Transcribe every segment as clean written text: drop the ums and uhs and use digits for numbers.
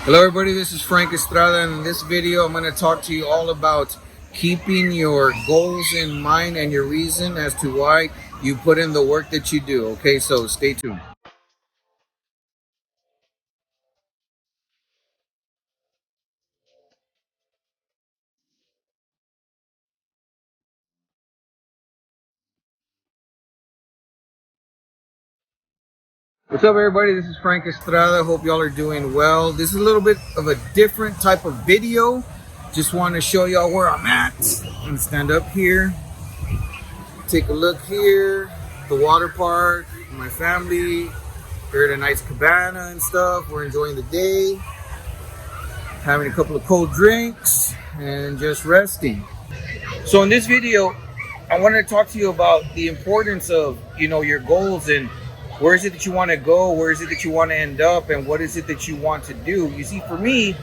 Hello everybody, this is Frank Estrada, and in this video I'm going to talk to you all about keeping your goals in mind and your reason as to why you put in the work that you do. Okay, so stay tuned. What's up everybody, this is Frank Estrada. Hope y'all are doing well. This is a little bit of a different type of video. Just want to show y'all where I'm at. I'm going to stand up here, take a look here, the water park, my family. We're at a nice cabana and stuff. We're enjoying the day, having a couple of cold drinks and just resting. So in this video, I wanted to talk to you about the importance of, your goals and where is it that you want to go, where is it that you want to end up, and what is it that you want to do. You see, for me,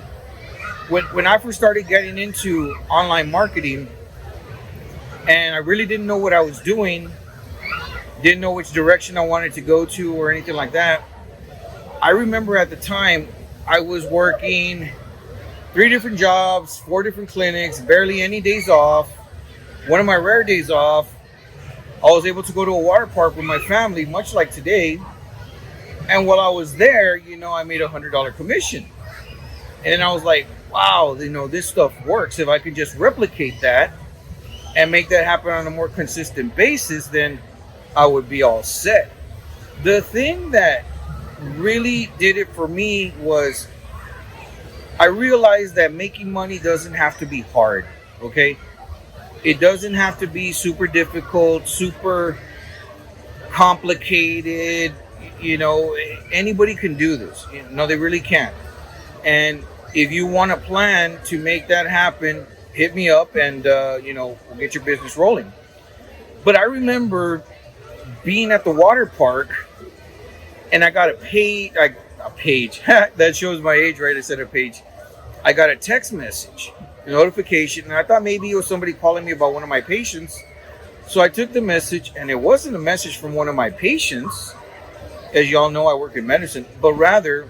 when I first started getting into online marketing and I really didn't know what I was doing, didn't know which direction I wanted to go to or anything like that, I remember at the time I was working 3 different jobs, 4 different clinics, barely any days off. One of my rare days off, I was able to go to a water park with my family, much like today. And while I was there, I made $100 commission. And I was like, wow, this stuff works. If I could just replicate that and make that happen on a more consistent basis, then I would be all set. The thing that really did it for me was I realized that making money doesn't have to be hard, okay? It doesn't have to be super difficult, super complicated. Anybody can do this. No, they really can. And if you want a plan to make that happen, hit me up and, we'll get your business rolling. But I remember being at the water park and I got a page, that shows my age, right? I said a page. I got a text message, a notification, and I thought maybe it was somebody calling me about one of my patients. So I took the message, and it wasn't a message from one of my patients. As y'all know, I work in medicine, but rather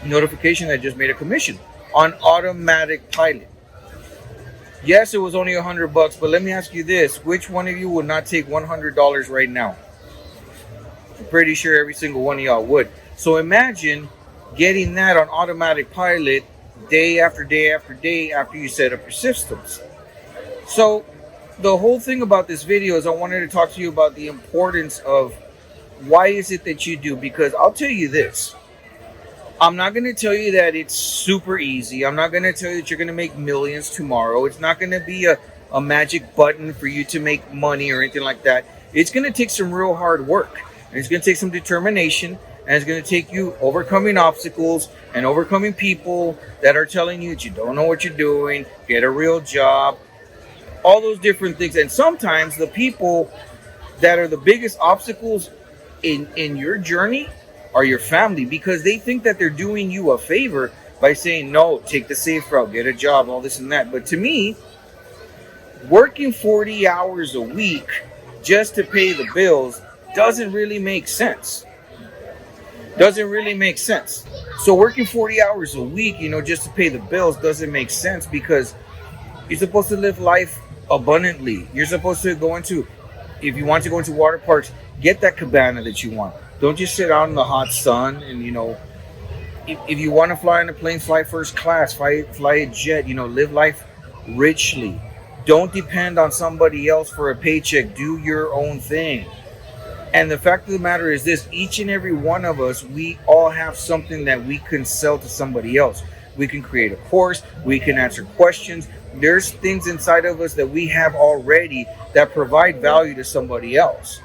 a notification that I just made a commission on automatic pilot. Yes, it was only $100, but let me ask you this. Which one of you would not take $100 right now? I'm pretty sure every single one of y'all would. So imagine getting that on automatic pilot day after day after day after you set up your systems. So the whole thing about this video is I wanted to talk to you about the importance of why is it that you do, because I'll tell you this. I'm not going to tell you that it's super easy. I'm not going to tell you that you're going to make millions tomorrow. It's not going to be a magic button for you to make money or anything like that. It's going to take some real hard work. And it's going to take some determination. And it's going to take you overcoming obstacles and overcoming people that are telling you that you don't know what you're doing, get a real job, all those different things. And sometimes the people that are the biggest obstacles in your journey are your family, because they think that they're doing you a favor by saying, no, take the safe route, get a job, all this and that. But to me, working 40 hours a week just to pay the bills doesn't really make sense. Doesn't really make sense. So working 40 hours a week, just to pay the bills doesn't make sense, because you're supposed to live life abundantly. You're supposed to if you want to go into water parks, get that cabana that you want. Don't just sit out in the hot sun. And, if you want to fly on a plane, fly first class, fly a jet, live life richly. Don't depend on somebody else for a paycheck. Do your own thing. And the fact of the matter is this, each and every one of us, we all have something that we can sell to somebody else. We can create a course, we can answer questions. There's things inside of us that we have already that provide value to somebody else.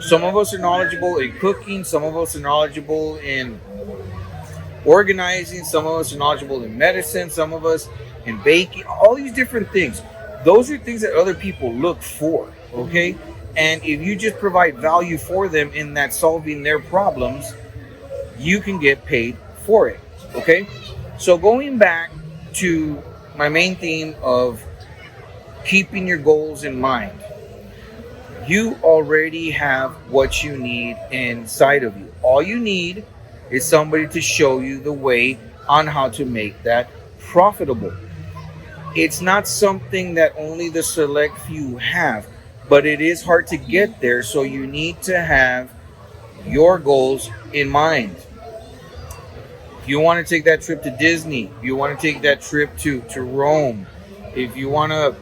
Some of us are knowledgeable in cooking, some of us are knowledgeable in organizing, some of us are knowledgeable in medicine, some of us in baking, all these different things. Those are things that other people look for, okay? And if you just provide value for them in that solving their problems, you can get paid for it, okay? So going back to my main theme of keeping your goals in mind, you already have what you need inside of you. All you need is somebody to show you the way on how to make that profitable. It's not something that only the select few have, but it is hard to get there. So you need to have your goals in mind. If you want to take that trip to Disney, if you want to take that trip to Rome, if you want to,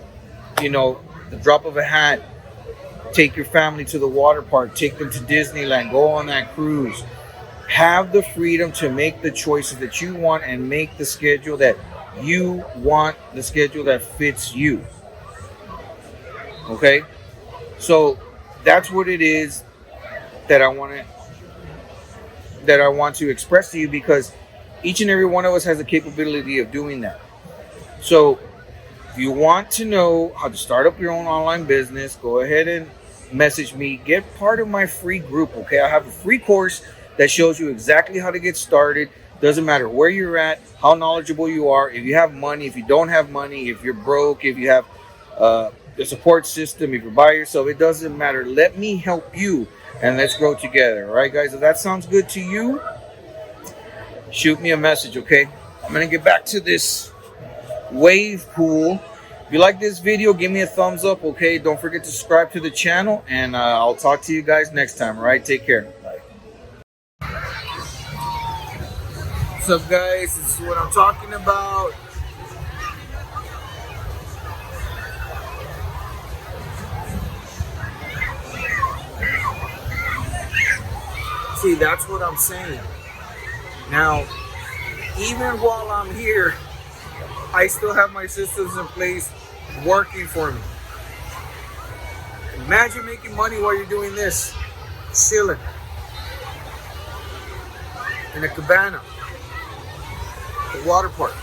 the drop of a hat, take your family to the water park, take them to Disneyland, go on that cruise. Have the freedom to make the choices that you want and make the schedule that you want, the schedule that fits you. Okay? So that's what it is that I want to express to you, because each and every one of us has the capability of doing that. So if you want to know how to start up your own online business, go ahead and message me. Get part of my free group, okay? I have a free course that shows you exactly how to get started. Doesn't matter where you're at, how knowledgeable you are, if you have money, if you don't have money, if you're broke, if you have the support system, if you're by yourself, it doesn't matter. Let me help you and let's grow together. All right, guys? If that sounds good to you, shoot me a message, okay? I'm going to get back to this wave pool. If you like this video, give me a thumbs up, okay? Don't forget to subscribe to the channel, and I'll talk to you guys next time, all right? Take care. Bye. What's up, guys? This is what I'm talking about. See, that's what I'm saying. Now, even while I'm here, I still have my systems in place working for me. Imagine making money while you're doing this, chilling in a cabana, the water park.